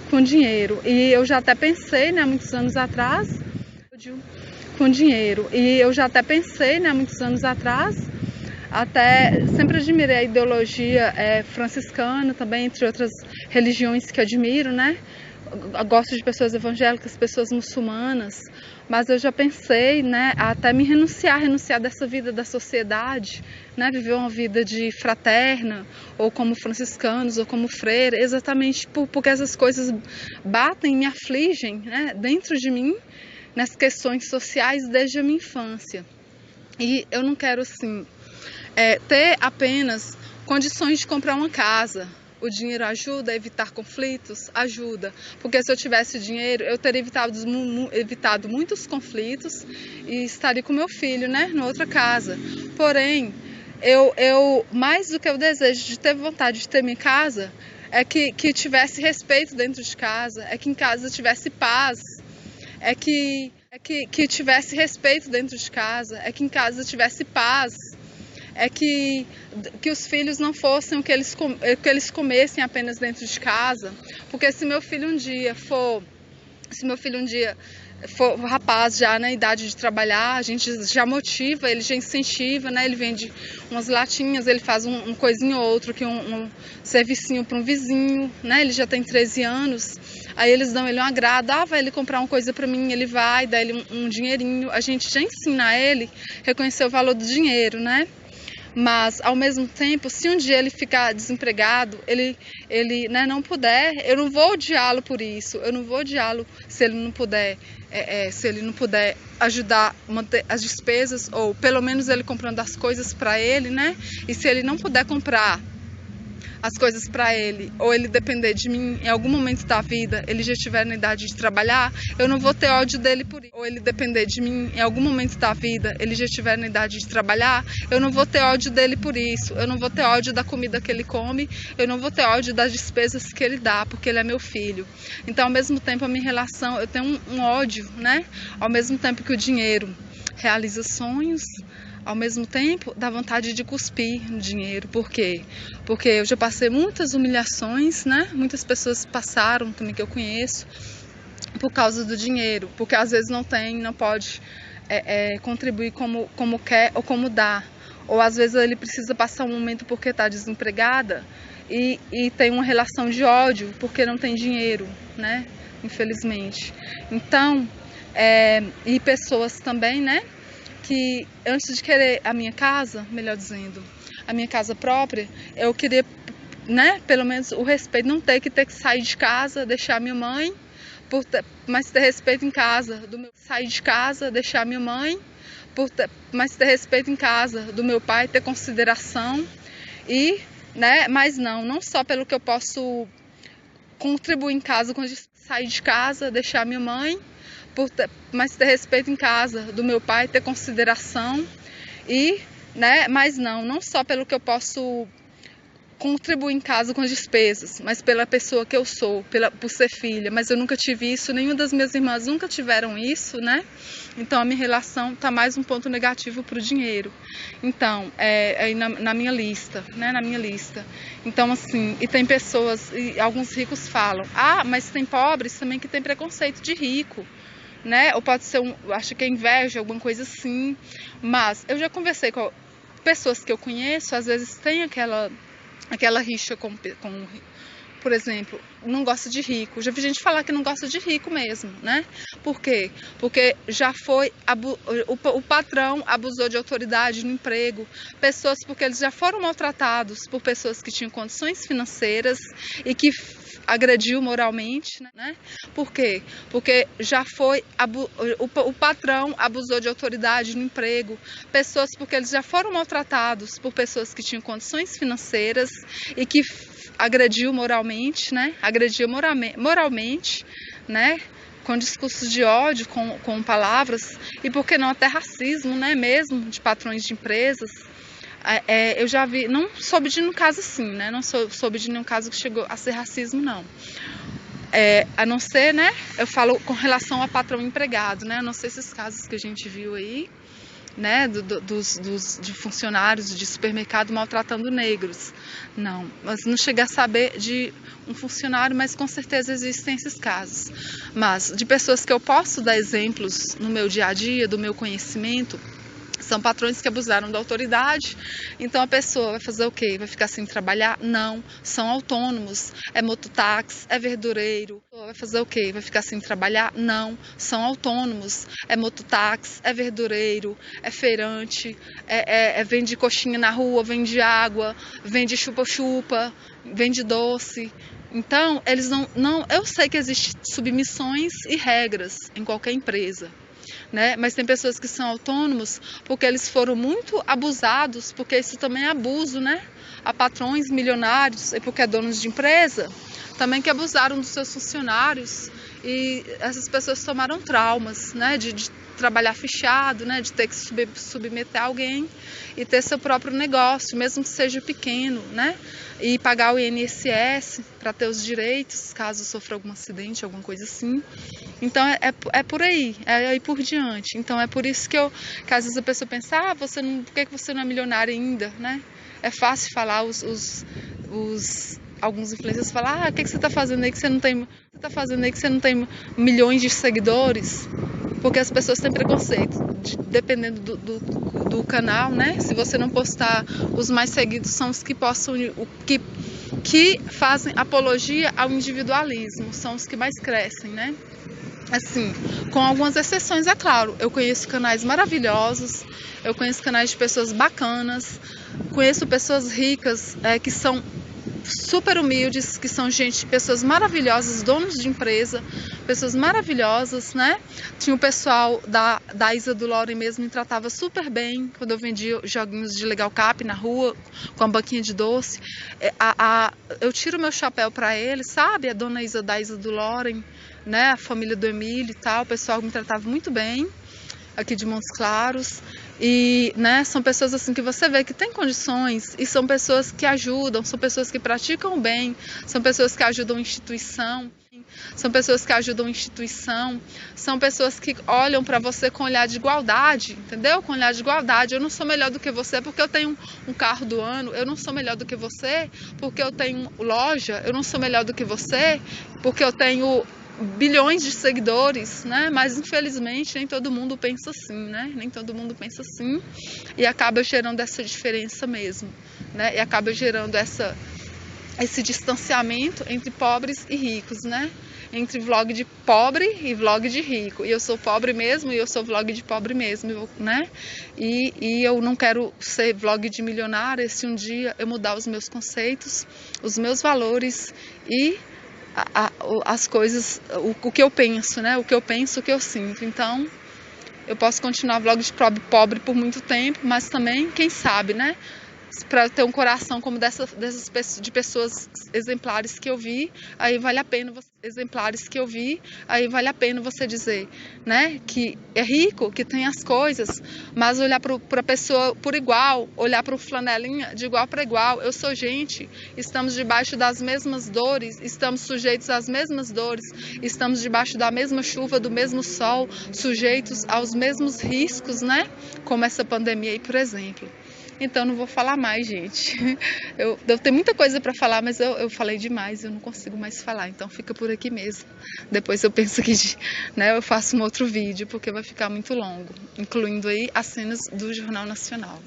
com dinheiro. E eu já até pensei, né, muitos anos atrás, até sempre admirei a ideologia franciscana, também entre outras religiões que admiro, né? Eu gosto de pessoas evangélicas, pessoas muçulmanas, mas eu já pensei, né, até me renunciar dessa vida da sociedade, né, viver uma vida de fraterna, ou como franciscanos, ou como freira, exatamente porque essas coisas batem, me afligem, né, dentro de mim, nas questões sociais desde a minha infância. E eu não quero, assim, ter apenas condições de comprar uma casa. O dinheiro ajuda a evitar conflitos? Ajuda. Porque se eu tivesse dinheiro, eu teria evitado muitos conflitos e estaria com meu filho, né, em outra casa. Porém, eu mais do que o desejo de ter vontade de ter minha casa, é que tivesse respeito dentro de casa, é que em casa tivesse paz, é que tivesse respeito dentro de casa, é que em casa tivesse paz, é que os filhos não fossem o que eles comessem apenas dentro de casa. Porque se meu filho um dia for rapaz já na idade de trabalhar, a gente já motiva, ele já incentiva, né? Ele vende umas latinhas, ele faz um coisinho ou outro, que um servicinho para um vizinho, né? Ele já tem 13 anos, aí eles dão ele um agrado, vai ele comprar uma coisa para mim, ele vai, dá ele um dinheirinho, a gente já ensina a ele a reconhecer o valor do dinheiro, né? Mas, ao mesmo tempo, se um dia ele ficar desempregado, ele né, não puder, eu não vou odiá-lo por isso, eu não vou odiá-lo se ele não puder, ajudar a manter as despesas, ou pelo menos ele comprando as coisas para ele, né? E se ele não puder comprar as coisas para ele, ou ele depender de mim em algum momento da vida, ele já estiver na idade de trabalhar, eu não vou ter ódio dele por isso. Ou ele depender de mim em algum momento da vida, ele já estiver na idade de trabalhar, eu não vou ter ódio dele por isso. Eu não vou ter ódio da comida que ele come, eu não vou ter ódio das despesas que ele dá, porque ele é meu filho. Então, ao mesmo tempo, a minha relação, eu tenho um ódio, né? Ao mesmo tempo que o dinheiro realiza sonhos, ao mesmo tempo dá vontade de cuspir no dinheiro. Por quê? Porque eu já passei muitas humilhações, né? Muitas pessoas passaram também que eu conheço por causa do dinheiro, porque às vezes não pode contribuir como quer ou como dá, ou às vezes ele precisa passar um momento porque está desempregada e tem uma relação de ódio porque não tem dinheiro, né? Infelizmente. Então, e pessoas também, né? Que antes de querer a minha casa, melhor dizendo, a minha casa própria, eu queria, né, pelo menos o respeito, não ter que sair de casa, deixar minha mãe, mas ter respeito em casa, sair de casa, deixar minha mãe, mas ter respeito em casa do meu pai, ter consideração e né? Mas não só pelo que eu posso contribuir em casa, quando sair de casa, deixar minha mãe, mas ter respeito em casa do meu pai, ter consideração e, né? Mas não só pelo que eu posso contribuir em casa com as despesas, mas pela pessoa que eu sou, por ser filha. Mas eu nunca tive isso, nenhuma das minhas irmãs nunca tiveram isso, né? Então a minha relação tá mais um ponto negativo pro dinheiro. Então, aí na minha lista, né? Na minha lista. Então, assim, e tem pessoas, e alguns ricos falam, mas tem pobres também que tem preconceito de rico, né? Ou pode ser acho que é inveja, alguma coisa assim. Mas eu já conversei com pessoas que eu conheço, às vezes tem aquela rixa com, por exemplo, não gosta de rico. Já vi gente falar que não gosta de rico mesmo, né? Por quê? Porque já foi, o patrão abusou de autoridade no emprego, pessoas, porque eles já foram maltratados por pessoas que tinham condições financeiras e que agrediu moralmente, né? Por quê? Porque já foi, o patrão abusou de autoridade no emprego, pessoas, porque eles já foram maltratados por pessoas que tinham condições financeiras e que agrediu moralmente, né? Agrediu moralmente, né? Com discursos de ódio, com palavras, e por que não até racismo, né? Mesmo de patrões de empresas. Eu já vi, não soube de nenhum caso assim, né? Não soube de nenhum caso que chegou a ser racismo, não. A não ser, né? Eu falo com relação a patrão empregado, né? A não ser esses casos que a gente viu aí, né? De funcionários de supermercado maltratando negros. Não, mas não cheguei a saber de um funcionário, mas com certeza existem esses casos. Mas de pessoas que eu posso dar exemplos no meu dia a dia, do meu conhecimento, são patrões que abusaram da autoridade. Então a pessoa vai fazer o quê? Vai ficar sem trabalhar? Não, são autônomos, é mototáxi, é verdureiro. Vai fazer o quê? Vai ficar sem trabalhar? Não, são autônomos, é mototáxi, é verdureiro, é feirante, vende coxinha na rua, vende água, vende chupa-chupa, vende doce. Então, eles não. Eu sei que existem submissões e regras em qualquer empresa, né? Mas tem pessoas que são autônomos porque eles foram muito abusados, porque isso também é abuso, né? Há patrões milionários, e porque é donos de empresa, também que abusaram dos seus funcionários, e essas pessoas tomaram traumas, né? De trabalhar fichado, né? De ter que submeter a alguém e ter seu próprio negócio, mesmo que seja pequeno, né? E pagar o INSS para ter os direitos, caso sofra algum acidente, alguma coisa assim. Então é por aí, é aí por diante. Então é por isso que às vezes a pessoa pensa, por que você não é milionário ainda, né? É fácil falar, alguns influencers falam, o que você está fazendo aí que você não tem, milhões de seguidores? Porque as pessoas têm preconceito, dependendo do canal, né? Se você não postar, os mais seguidos são os que postam, que fazem apologia ao individualismo, são os que mais crescem, né? Assim, com algumas exceções, é claro. Eu conheço canais maravilhosos, eu conheço canais de pessoas bacanas, conheço pessoas ricas que são super humildes, que são pessoas maravilhosas, donos de empresa, pessoas maravilhosas, né? Tinha o pessoal da Isa do Loren mesmo, me tratava super bem quando eu vendia joguinhos de Legal Cap na rua, com a banquinha de doce. Eu tiro meu chapéu para eles, sabe? A dona Isa da Isa do Loren, né? A família do Emílio e tal, o pessoal me tratava muito bem, aqui de Montes Claros. E, né, são pessoas assim que você vê que tem condições, e são pessoas que ajudam, são pessoas que praticam o bem, são pessoas que ajudam a instituição, são pessoas que olham para você com olhar de igualdade, entendeu? Com olhar de igualdade. Eu não sou melhor do que você porque eu tenho um carro do ano, eu não sou melhor do que você porque eu tenho loja, eu não sou melhor do que você porque eu tenho bilhões de seguidores, né? Mas infelizmente nem todo mundo pensa assim, né? Nem todo mundo pensa assim, e acaba gerando essa diferença mesmo, né? E acaba gerando esse distanciamento entre pobres e ricos, né? Entre vlog de pobre e vlog de rico. E eu sou pobre mesmo, e eu sou vlog de pobre mesmo, né? E eu não quero ser vlog de milionária se um dia eu mudar os meus conceitos, os meus valores e as coisas, o que eu penso, né? O que eu penso, o que eu sinto. Então, eu posso continuar vlog de pobre por muito tempo, mas também, quem sabe, né? para ter um coração como de pessoas exemplares que eu vi, aí vale a pena você dizer, né, que é rico, que tem as coisas, mas olhar para a pessoa por igual, olhar para o flanelinha de igual para igual. Eu sou gente, estamos debaixo das mesmas dores, estamos sujeitos às mesmas dores, estamos debaixo da mesma chuva, do mesmo sol, sujeitos aos mesmos riscos, né, como essa pandemia aí, por exemplo. Então, não vou falar mais, gente. Eu tenho muita coisa para falar, mas eu falei demais, eu não consigo mais falar. Então, fica por aqui mesmo. Depois eu penso que, né, eu faço um outro vídeo, porque vai ficar muito longo, incluindo aí as cenas do Jornal Nacional.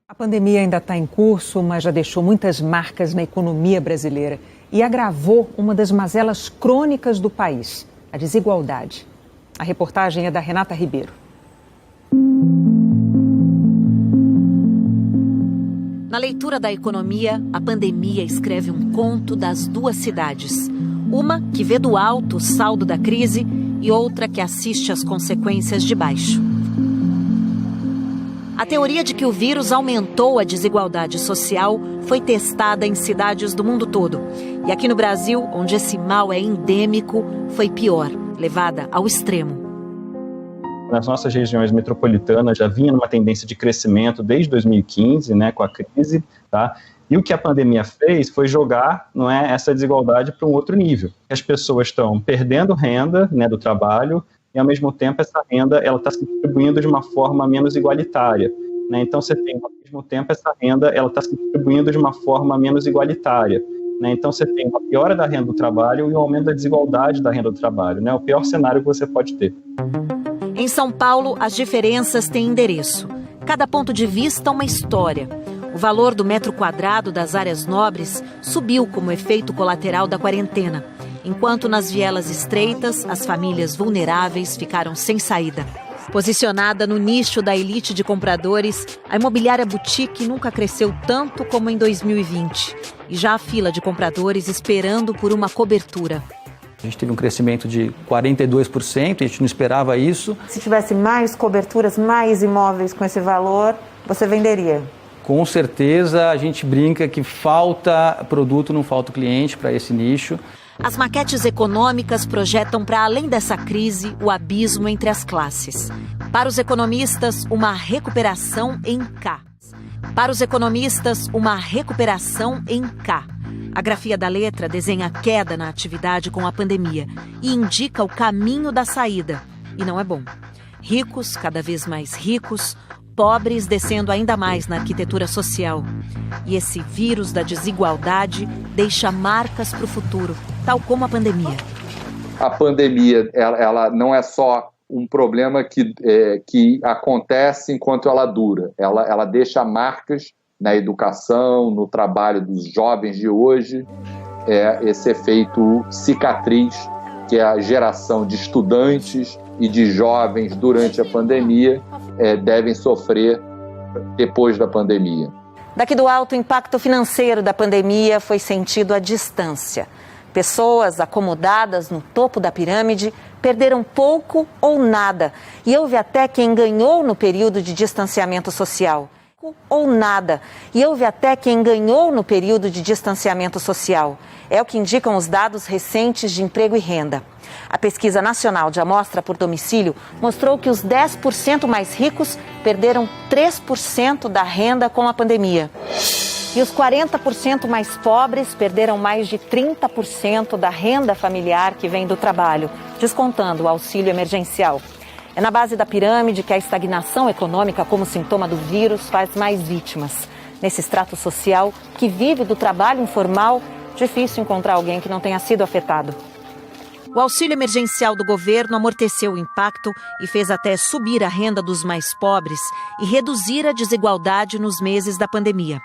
A pandemia ainda está em curso, mas já deixou muitas marcas na economia brasileira e agravou uma das mazelas crônicas do país, a desigualdade. A reportagem é da Renata Ribeiro. Na leitura da economia, a pandemia escreve um conto das duas cidades. Uma que vê do alto o saldo da crise e outra que assiste às consequências de baixo. A teoria de que o vírus aumentou a desigualdade social foi testada em cidades do mundo todo. E aqui no Brasil, onde esse mal é endêmico, foi pior, levada ao extremo. Nas nossas regiões metropolitanas já vinha numa tendência de crescimento desde 2015, né, com a crise, tá? E o que a pandemia fez foi jogar, não é, essa desigualdade para um outro nível. As pessoas estão perdendo renda, né, do trabalho e, ao mesmo tempo, essa renda ela está se distribuindo de uma forma menos igualitária, né? Então, você tem, ao mesmo tempo, essa renda ela está se distribuindo de uma forma menos igualitária, né? Então, você tem uma piora da renda do trabalho e um aumento da desigualdade da renda do trabalho, né? O pior cenário que você pode ter. Em São Paulo, as diferenças têm endereço. Cada ponto de vista, uma história. O valor do metro quadrado das áreas nobres subiu como efeito colateral da quarentena, enquanto nas vielas estreitas, as famílias vulneráveis ficaram sem saída. Posicionada no nicho da elite de compradores, a imobiliária boutique nunca cresceu tanto como em 2020. E já há fila de compradores esperando por uma cobertura. A gente teve um crescimento de 42%, a gente não esperava isso. Se tivesse mais coberturas, mais imóveis com esse valor, você venderia? Com certeza, a gente brinca que falta produto, não falta cliente para esse nicho. As maquetes econômicas projetam para além dessa crise o abismo entre as classes. Para os economistas, uma recuperação em K. A grafia da letra desenha a queda na atividade com a pandemia e indica o caminho da saída. E não é bom. Ricos, cada vez mais ricos, pobres descendo ainda mais na arquitetura social. E esse vírus da desigualdade deixa marcas para o futuro, tal como a pandemia. A pandemia, ela não é só um problema que acontece enquanto ela dura. Ela deixa marcas na educação, no trabalho dos jovens de hoje, esse efeito cicatriz, que é a geração de estudantes e de jovens durante a pandemia devem sofrer depois da pandemia. Daqui do alto, o impacto financeiro da pandemia foi sentido à distância. Pessoas acomodadas no topo da pirâmide perderam pouco ou nada. E houve até quem ganhou no período de distanciamento social. É o que indicam os dados recentes de emprego e renda. A Pesquisa Nacional de Amostra por Domicílio mostrou que os 10% mais ricos perderam 3% da renda com a pandemia. E os 40% mais pobres perderam mais de 30% da renda familiar que vem do trabalho, descontando o auxílio emergencial. É na base da pirâmide que a estagnação econômica como sintoma do vírus faz mais vítimas. Nesse extrato social que vive do trabalho informal, difícil encontrar alguém que não tenha sido afetado. O auxílio emergencial do governo amorteceu o impacto e fez até subir a renda dos mais pobres e reduzir a desigualdade nos meses da pandemia.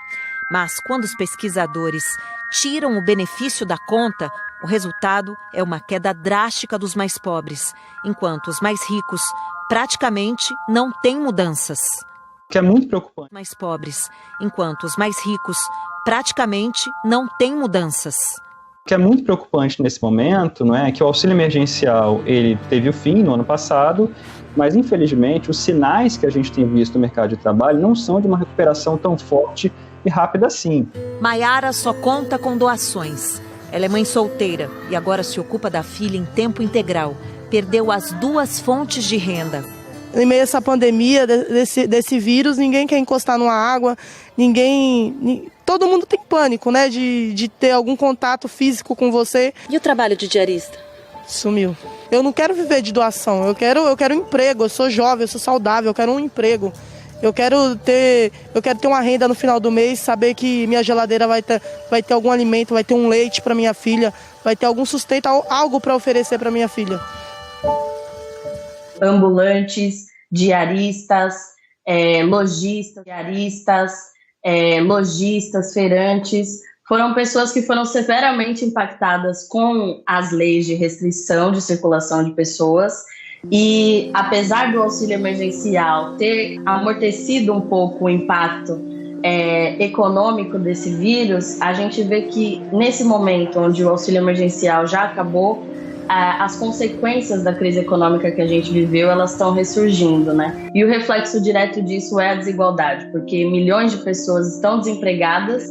Mas quando os pesquisadores tiram o benefício da conta, o resultado é uma queda drástica dos mais pobres, enquanto os mais ricos praticamente não têm mudanças. Que é muito preocupante. Mais pobres, enquanto os mais ricos praticamente não têm mudanças. O que é muito preocupante nesse momento, não é que o auxílio emergencial ele teve o fim no ano passado, mas infelizmente os sinais que a gente tem visto no mercado de trabalho não são de uma recuperação tão forte e rápida assim. Maiara só conta com doações. Ela é mãe solteira e agora se ocupa da filha em tempo integral. Perdeu as 2 fontes de renda. Em meio a essa pandemia, desse vírus, ninguém quer encostar numa água, todo mundo tem pânico, né, de ter algum contato físico com você. E o trabalho de diarista? Sumiu. Eu não quero viver de doação, eu quero um emprego, eu sou jovem, eu sou saudável, eu quero um emprego. Eu quero ter uma renda no final do mês, saber que minha geladeira vai ter algum alimento, vai ter um leite para minha filha, vai ter algum sustento, algo para oferecer para minha filha. Ambulantes, diaristas, lojistas, feirantes, foram pessoas que foram severamente impactadas com as leis de restrição de circulação de pessoas e, apesar do auxílio emergencial ter amortecido um pouco o impacto econômico desse vírus, a gente vê que nesse momento onde o auxílio emergencial já acabou, as consequências da crise econômica que a gente viveu, elas estão ressurgindo, né? E o reflexo direto disso é a desigualdade, porque milhões de pessoas estão desempregadas,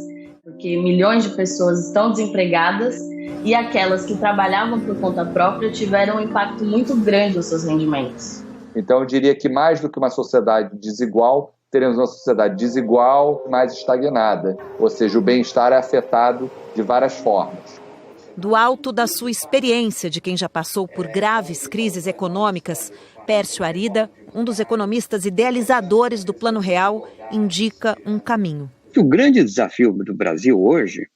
e aquelas que trabalhavam por conta própria tiveram um impacto muito grande nos seus rendimentos. Então eu diria que mais do que uma sociedade desigual, teremos uma sociedade desigual, mais estagnada, ou seja, o bem-estar é afetado de várias formas. Do alto da sua experiência de quem já passou por graves crises econômicas, Pércio Arida, um dos economistas idealizadores do Plano Real, indica um caminho. O grande desafio do Brasil hoje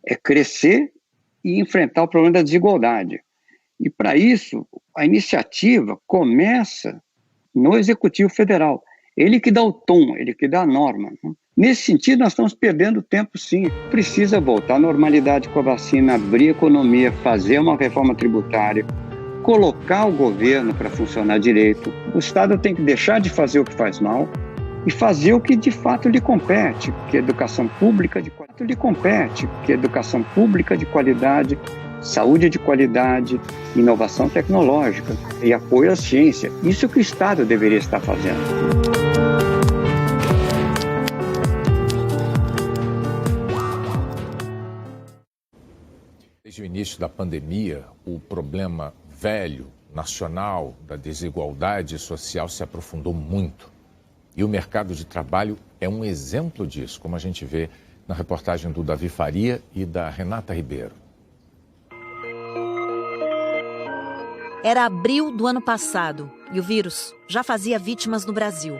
é crescer e enfrentar o problema da desigualdade. E para isso, a iniciativa começa no Executivo Federal. Ele que dá o tom, ele que dá a norma, né? Nesse sentido, nós estamos perdendo tempo, sim. Precisa voltar à normalidade com a vacina, abrir a economia, fazer uma reforma tributária, colocar o governo para funcionar direito. O Estado tem que deixar de fazer o que faz mal e fazer o que de fato lhe compete, que é educação pública de qualidade, saúde de qualidade, inovação tecnológica e apoio à ciência. Isso é o que o Estado deveria estar fazendo. Desde o início da pandemia, o problema velho, nacional, da desigualdade social se aprofundou muito. E o mercado de trabalho é um exemplo disso, como a gente vê na reportagem do Davi Faria e da Renata Ribeiro. Era abril do ano passado e o vírus já fazia vítimas no Brasil.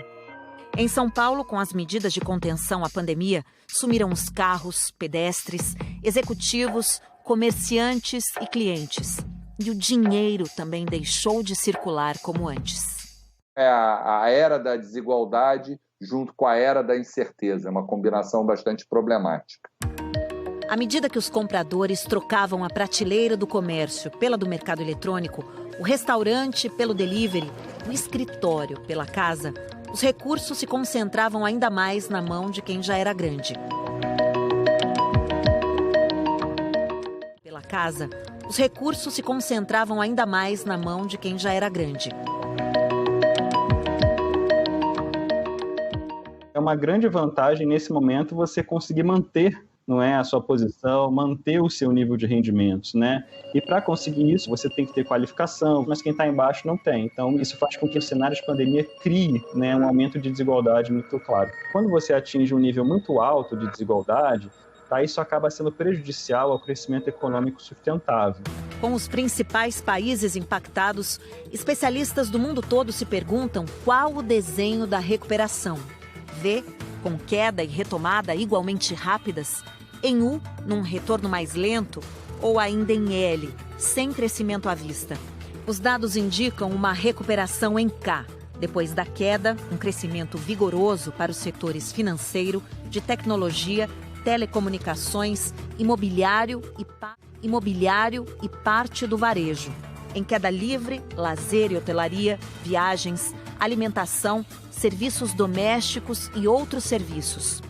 Em São Paulo, com as medidas de contenção à pandemia, sumiram os carros, pedestres, executivos, comerciantes e clientes. E o dinheiro também deixou de circular como antes. É a era da desigualdade junto com a era da incerteza. É uma combinação bastante problemática. À medida que os compradores trocavam a prateleira do comércio pela do mercado eletrônico, o restaurante pelo delivery, o escritório pela casa, os recursos se concentravam ainda mais na mão de quem já era grande. Os recursos se concentravam ainda mais na mão de quem já era grande. É uma grande vantagem nesse momento você conseguir manter, não é, a sua posição, manter o seu nível de rendimentos, né? E para conseguir isso, você tem que ter qualificação, mas quem está embaixo não tem. Então, isso faz com que o cenário de pandemia crie, né, um aumento de desigualdade muito claro. Quando você atinge um nível muito alto de desigualdade, isso acaba sendo prejudicial ao crescimento econômico sustentável. Com os principais países impactados, especialistas do mundo todo se perguntam qual o desenho da recuperação. V, com queda e retomada igualmente rápidas, em U, num retorno mais lento, ou ainda em L, sem crescimento à vista. Os dados indicam uma recuperação em K, depois da queda, um crescimento vigoroso para os setores financeiro, de tecnologia, telecomunicações, imobiliário e parte do varejo. Em queda livre, lazer e hotelaria, viagens, alimentação, serviços domésticos e outros serviços.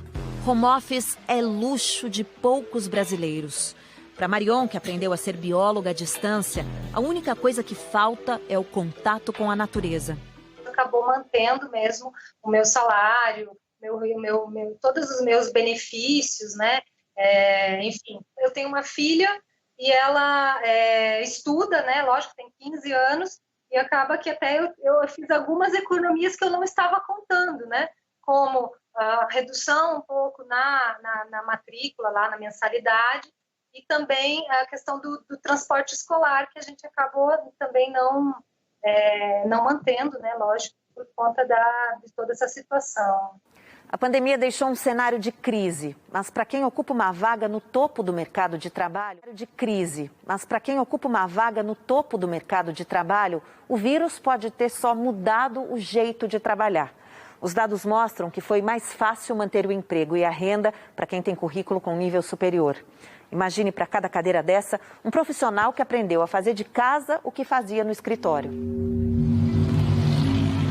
Home office é luxo de poucos brasileiros. Para Marion, que aprendeu a ser bióloga à distância, a única coisa que falta é o contato com a natureza. Acabou mantendo mesmo o meu salário, todos os meus benefícios, né? Enfim, eu tenho uma filha e ela estuda, né? Lógico, tem 15 anos e acaba que até eu fiz algumas economias que eu não estava contando, né? Como a redução um pouco na matrícula, lá na mensalidade, e também a questão do transporte escolar, que a gente acabou também não mantendo, né? Lógico, por conta de toda essa situação. A pandemia deixou um cenário de crise, mas para quem ocupa uma vaga no topo do mercado de trabalho, o vírus pode ter só mudado o jeito de trabalhar. Os dados mostram que foi mais fácil manter o emprego e a renda para quem tem currículo com nível superior. Imagine para cada cadeira dessa um profissional que aprendeu a fazer de casa o que fazia no escritório.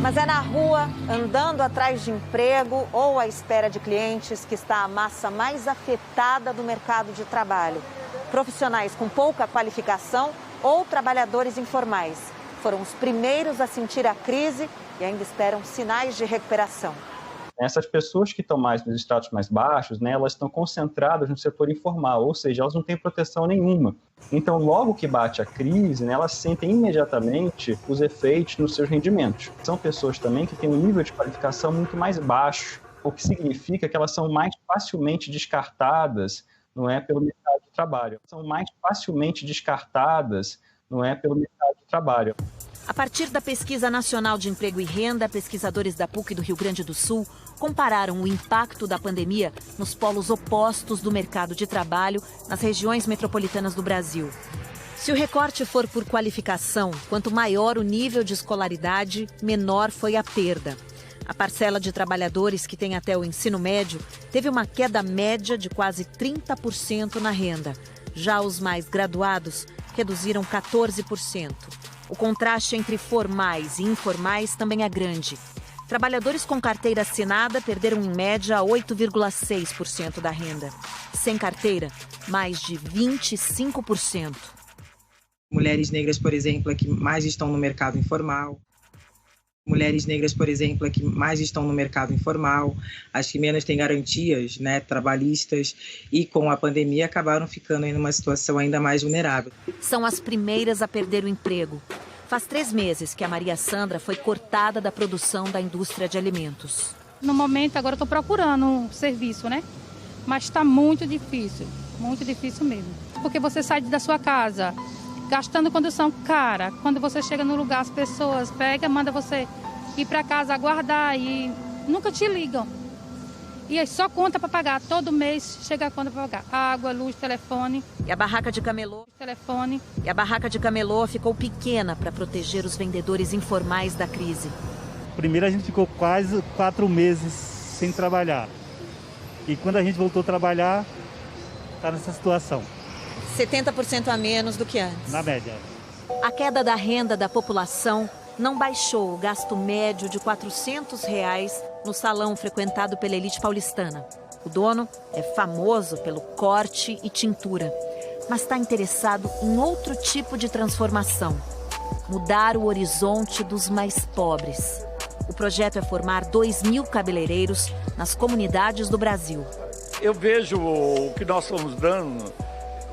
Mas é na rua, andando atrás de emprego ou à espera de clientes que está a massa mais afetada do mercado de trabalho. Profissionais com pouca qualificação ou trabalhadores informais foram os primeiros a sentir a crise e ainda esperam sinais de recuperação. Essas pessoas que estão mais nos estratos mais baixos, né, elas estão concentradas no setor informal, ou seja, elas não têm proteção nenhuma. Então, logo que bate a crise, né, elas sentem imediatamente os efeitos nos seus rendimentos. São pessoas também que têm um nível de qualificação muito mais baixo, o que significa que elas são mais facilmente descartadas, não é, pelo mercado de trabalho. A partir da Pesquisa Nacional de Emprego e Renda, pesquisadores da PUC do Rio Grande do Sul compararam o impacto da pandemia nos polos opostos do mercado de trabalho nas regiões metropolitanas do Brasil. Se o recorte for por qualificação, quanto maior o nível de escolaridade, menor foi a perda. A parcela de trabalhadores que tem até o ensino médio teve uma queda média de quase 30% na renda. Já os mais graduados reduziram 14%. O contraste entre formais e informais também é grande. Trabalhadores com carteira assinada perderam em média 8,6% da renda. Sem carteira, mais de 25%. Mulheres negras, por exemplo, é que mais estão no mercado informal. As que menos têm garantias, né, trabalhistas, e com a pandemia acabaram ficando em uma situação ainda mais vulnerável. São as primeiras a perder o emprego. Faz 3 meses que a Maria Sandra foi cortada da produção da indústria de alimentos. No momento, agora eu estou procurando um serviço, né? Mas está muito difícil mesmo. Porque você sai da sua casa gastando condução cara. Quando você chega no lugar, as pessoas mandam você ir para casa aguardar e nunca te ligam. E aí só conta para pagar. Todo mês chega a conta para pagar. Água, luz, telefone. E a barraca de camelô ficou pequena para proteger os vendedores informais da crise. Primeiro a gente ficou quase 4 meses sem trabalhar. E quando a gente voltou a trabalhar, está nessa situação. 70% a menos do que antes. Na média. A queda da renda da população não baixou o gasto médio de R$ 400 no salão frequentado pela elite paulistana. O dono é famoso pelo corte e tintura, mas está interessado em outro tipo de transformação: mudar o horizonte dos mais pobres. O projeto é formar 2.000 cabeleireiros nas comunidades do Brasil. Eu vejo o que nós estamos dando,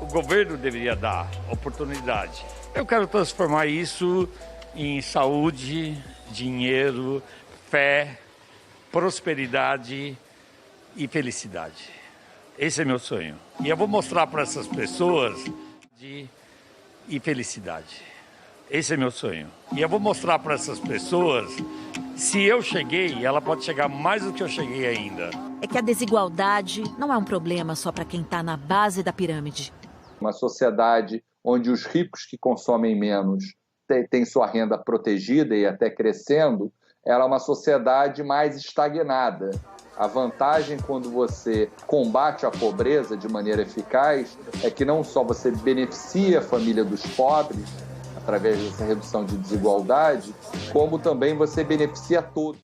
o governo deveria dar oportunidade. Eu quero transformar isso em saúde, dinheiro, fé, prosperidade e felicidade. Esse é meu sonho. E eu vou mostrar para essas pessoas e felicidade. Esse é meu sonho. E eu vou mostrar para essas pessoas, se eu cheguei, ela pode chegar mais do que eu cheguei ainda. É que a desigualdade não é um problema só para quem está na base da pirâmide. Uma sociedade onde os ricos que consomem menos têm sua renda protegida e até crescendo, ela é uma sociedade mais estagnada. A vantagem quando você combate a pobreza de maneira eficaz é que não só você beneficia a família dos pobres, através dessa redução de desigualdade, como também você beneficia todos.